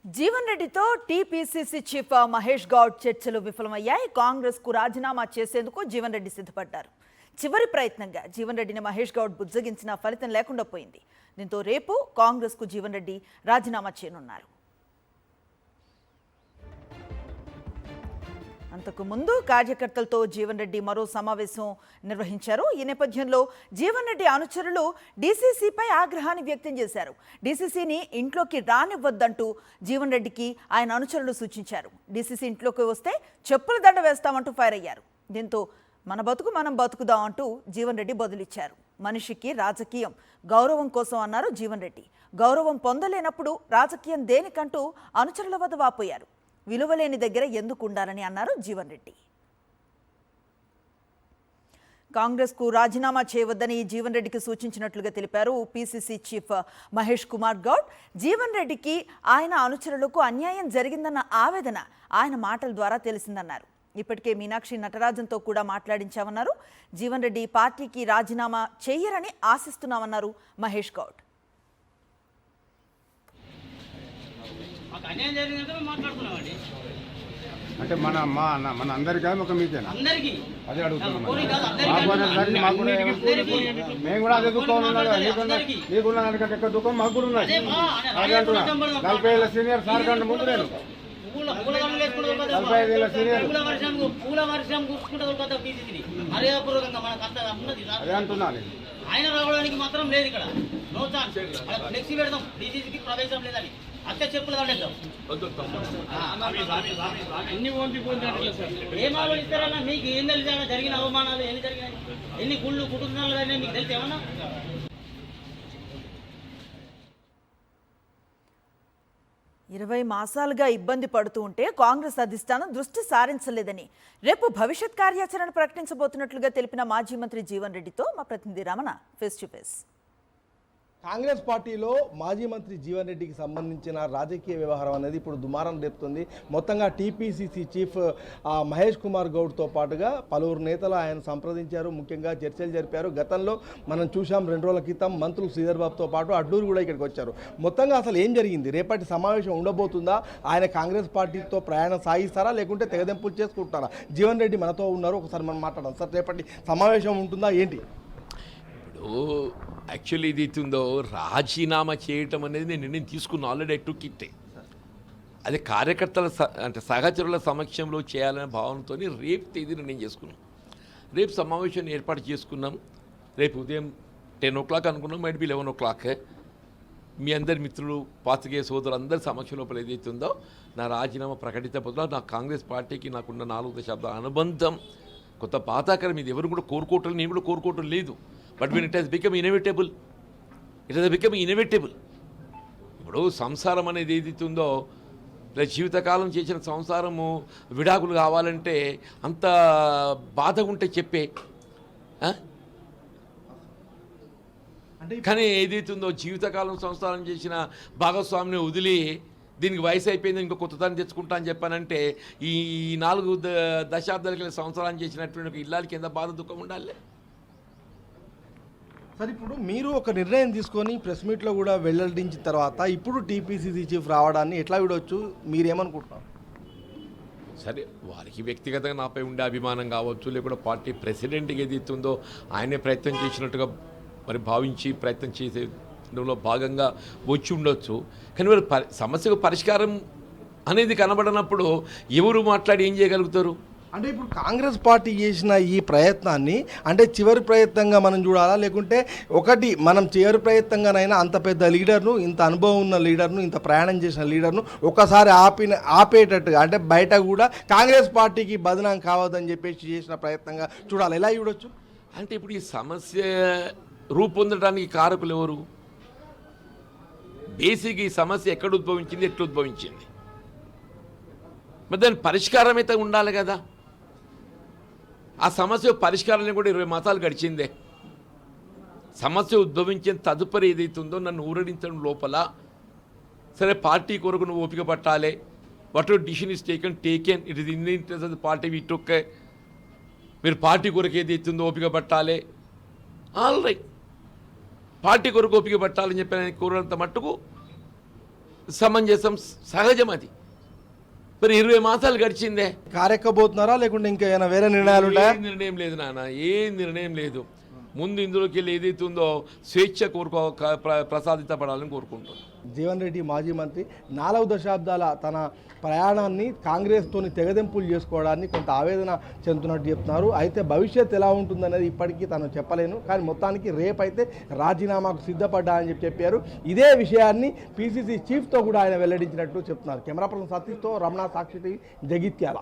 జీవన్ రెడ్డితో TPCC chief Mahesh Goud చర్చలు విఫలమయ్యాయి. కాంగ్రెస్ కు రాజీనామా చేసేందుకు జీవన్ రెడ్డి సిద్ధపడ్డారు. చివరి ప్రయత్నంగా జీవన్ రెడ్డిని మహేష్ గౌడ్ బుజ్జగించిన ఫలితం లేకుండా పోయింది. దీంతో రేపు కాంగ్రెస్ కు జీవన్ రెడ్డి రాజీనామా చేయనున్నారు. అంతకు ముందు కార్యకర్తలతో జీవన్ రెడ్డి మరో సమావేశం నిర్వహించారు. ఈ నేపథ్యంలో జీవన్ రెడ్డి అనుచరులు డీసీసీపై ఆగ్రహాన్ని వ్యక్తం చేశారు. డీసీసీని ఇంట్లోకి రానివ్వద్దంటూ జీవన్ రెడ్డికి ఆయన అనుచరులు సూచించారు. డీసీసీ ఇంట్లోకి వస్తే చెప్పుల దండ వేస్తామంటూ ఫైర్ అయ్యారు. దీంతో మన బతుకు మనం బతుకుదాం అంటూ జీవన్ రెడ్డి బదులిచ్చారు. మనిషికి రాజకీయం గౌరవం కోసం అన్నారు జీవన్ రెడ్డి. గౌరవం పొందలేనప్పుడు రాజకీయం దేనికంటూ అనుచరుల వద్ద వాపోయారు. విలువలేని దగ్గర ఎందుకు ఉండాలని అన్నారు జీవన్ రెడ్డి. కాంగ్రెస్ కు రాజీనామా చేయవద్దని జీవన్ రెడ్డికి సూచించినట్లుగా తెలిపారు పీసీసీ చీఫ్ మహేష్ కుమార్ గౌడ్. జీవన్ రెడ్డికి ఆయన అనుచరులకు అన్యాయం జరిగిందన్న ఆవేదన ఆయన మాటల ద్వారా తెలిసిందన్నారు. ఇప్పటికే మీనాక్షి నటరాజన్తో కూడా మాట్లాడించామన్నారు. జీవన్ రెడ్డి పార్టీకి రాజీనామా చేయరని ఆశిస్తున్నామన్నారు మహేష్ గౌడ్. అంటే మన అందరికీ ఒక మీకేనా అదే అడుగుతున్నాం. మేము కూడా అదే దుఃఖం నీకున్న దానికంటే ఎక్కువ దుఃఖం మాకు కూడా ఉన్నది. అదే అంటున్నా 40 ఏళ్ళ సీనియర్ సార్ కంటే ముందు నేను 45 ఏళ్ళ సీనియర్ అదే అంటున్నా. ఆయన రావడానికి మాత్రం లేదు ఇక్కడ. No chance. ఫ్లెక్సీ పెడదాం. డీసీసీకి ప్రవేశం లేదని అత్త చెప్పులు దండేద్దాం. ఏం ఆలోచిస్తారన్నా? మీకు ఏం తెలిసారా? జరిగిన అవమానాలు ఎన్ని జరిగినాయి, ఎన్ని గుళ్ళు కుటుంబాలు కానీ మీకు తెలిసి ఏమన్నా? 20 మాసాలుగా ఇబ్బంది పడుతూ ఉంటే కాంగ్రెస్ అధిష్టానం దృష్టి సారించలేదని రేపు భవిష్యత్ కార్యాచరణ ప్రకటించబోతున్నట్లుగా తెలిపిన మాజీ మంత్రి జీవన్ రెడ్డితో మా ప్రతినిధి Ramana face to face. Congress పార్టీలో మాజీ మంత్రి జీవన్ రెడ్డికి సంబంధించిన రాజకీయ వ్యవహారం అనేది ఇప్పుడు దుమారం రేపుతుంది. మొత్తంగా టీపీసీసీ చీఫ్ మహేష్ కుమార్ గౌడ్తో పాటుగా పలువురు నేతలు ఆయన సంప్రదించారు. ముఖ్యంగా చర్చలు జరిపారు. గతంలో మనం చూసాం 2 రోజుల క్రితం మంత్రులు శ్రీధర్ బాబుతో పాటు అడ్డూరు కూడా ఇక్కడికి వచ్చారు. మొత్తంగా అసలు ఏం జరిగింది? రేపటి సమావేశం ఉండబోతుందా? ఆయన కాంగ్రెస్ పార్టీతో ప్రయాణం సాగిస్తారా లేకుంటే తెగదెంపులు చేసుకుంటారా? జీవన్ రెడ్డి మనతో ఉన్నారు, ఒకసారి మనం మాట్లాడదాం. సార్, రేపటి సమావేశం ఉంటుందా ఏంటి? యాక్చువల్లీ ఇది ఉందో రాజీనామా చేయటం అనేది నేను నిర్ణయం తీసుకున్న ఆల్రెడీ టుక్ ఇట్. అది కార్యకర్తల అంటే సహచరుల సమక్షంలో చేయాలనే భావనతో రేపు తేదీ నిర్ణయం చేసుకున్నాం. రేపు సమావేశాన్ని ఏర్పాటు చేసుకున్నాం. రేపు ఉదయం 10 o'clock అనుకున్నాం, మైట్ బి 11 o'clock. మీ అందరి మిత్రులు పాత్రికేయ సోదరులు అందరి సమక్షం లోపల ఏదైతే ఉందో నా రాజీనామా ప్రకటితపోతుందో నా కాంగ్రెస్ పార్టీకి నాకున్న 4 దశాబ్దాల అనుబంధం కొత్త పాతాకరం ఇది ఎవరు కూడా కోరుకోవటం, నేను కూడా కోరుకోవటం లేదు. But when it has become inevitable, it has become inevitable. ఇప్పుడు సంసారం అనేది ఏదైతే ఉందో జీవితకాలం చేసిన సంసారము విడాకులు కావాలంటే అంత బాధగా ఉంటే చెప్పే, కానీ ఏదైతే ఉందో జీవితకాలం సంసారం చేసిన భాగస్వామిని వదిలి దీనికి వయసు అయిపోయింది ఇంకో కొత్త దాన్ని తెచ్చుకుంటా అని చెప్పానంటే ఈ 4 దశాబ్దాలకి సంవత్సరాలు చేసినటువంటి ఇల్లాలకి ఎంత బాధ దుఃఖం ఉండాలి. సార్, ఇప్పుడు మీరు ఒక నిర్ణయం తీసుకొని ప్రెస్ మీట్లో కూడా వెల్లడించిన తర్వాత ఇప్పుడు టీపీసీసీ చీఫ్ రావడాన్ని ఎట్లా విడవచ్చు? మీరేమనుకుంటున్నారు? సరే, వారికి వ్యక్తిగతంగా నాపై ఉండే అభిమానం కావచ్చు, లేకపోతే పార్టీ ప్రెసిడెంట్కి ఏదైతుందో ఆయనే ప్రయత్నం చేసినట్టుగా మరి భావించి ప్రయత్నం చేసేలో భాగంగా వచ్చి ఉండొచ్చు. కానీ మరి సమస్యకు పరిష్కారం అనేది కనబడినప్పుడు ఎవరు మాట్లాడి ఏం చేయగలుగుతారు? అంటే ఇప్పుడు కాంగ్రెస్ పార్టీ చేసిన ఈ ప్రయత్నాన్ని అంటే చివరి ప్రయత్నంగా మనం చూడాలా లేకుంటే ఒకటి మనం చివరి ప్రయత్నంగానైనా అంత పెద్ద లీడర్ను, ఇంత అనుభవం ఉన్న లీడర్ను, ఇంత ప్రయాణం చేసిన లీడర్ను ఒకసారి ఆపేటట్టుగా అంటే బయట కూడా కాంగ్రెస్ పార్టీకి బదనాం కావద్దని చెప్పేసి చేసిన ప్రయత్నంగా చూడాలి. ఎలా చూడొచ్చు? అంటే ఇప్పుడు ఈ సమస్య రూపొందడానికి కారకులు ఎవరు? బేసిక్ ఈ సమస్య ఎక్కడ ఉద్భవించింది, ఎట్లా ఉద్భవించింది, మరి దాని పరిష్కారం అయితే ఉండాలి కదా. ఆ సమస్య పరిష్కారాన్ని కూడా 20 మాసాలు గడిచిందే. సమస్య ఉద్భవించిన తదుపరి ఏదైతుందో నన్ను ఊరడించడం లోపల సరే పార్టీ కొరకు నువ్వు ఓపిక పట్టాలి. What decision is taken it is in the interest of the party we took. మీరు పార్టీ కొరకు ఏదైతుందో ఓపిక పట్టాలి. ఆల్ రైట్, పార్టీ కొరకు ఓపిక పట్టాలని చెప్పి కోరినంత మట్టుకు సమంజసం, సహజం అది. మరి 20 మాసాలు గడిచిందే, కార్యక్కబోతున్నారా లేకుంటే ఇంకా ఏమైనా వేరే నిర్ణయాలు ఉంటాయా? ఏ నిర్ణయం లేదు నాన్న, ఏ నిర్ణయం లేదు. ముందు ఇందులోకి వెళ్ళి ఏదైతే ఉందో స్వేచ్ఛ ప్రసాదించబడాలని కోరుకుంటున్నాను. జీవన్ రెడ్డి మాజీ మంత్రి 4 దశాబ్దాల తన ప్రయాణాన్ని కాంగ్రెస్తోని తెగదెంపులు చేసుకోవడాన్ని కొంత ఆవేదన చెందుతున్నట్టు చెప్తున్నారు. అయితే భవిష్యత్ ఎలా ఉంటుందనేది ఇప్పటికీ తను చెప్పలేను, కానీ మొత్తానికి రేపైతే రాజీనామాకు సిద్ధపడ్డా అని చెప్పారు. ఇదే విషయాన్ని పిసిసి చీఫ్తో కూడా ఆయన వెల్లడించినట్టు చెప్తున్నారు. కెమెరా పర్సన్ సతీష్తో రమణ, సాక్షి టీవీ, జగిత్యాల.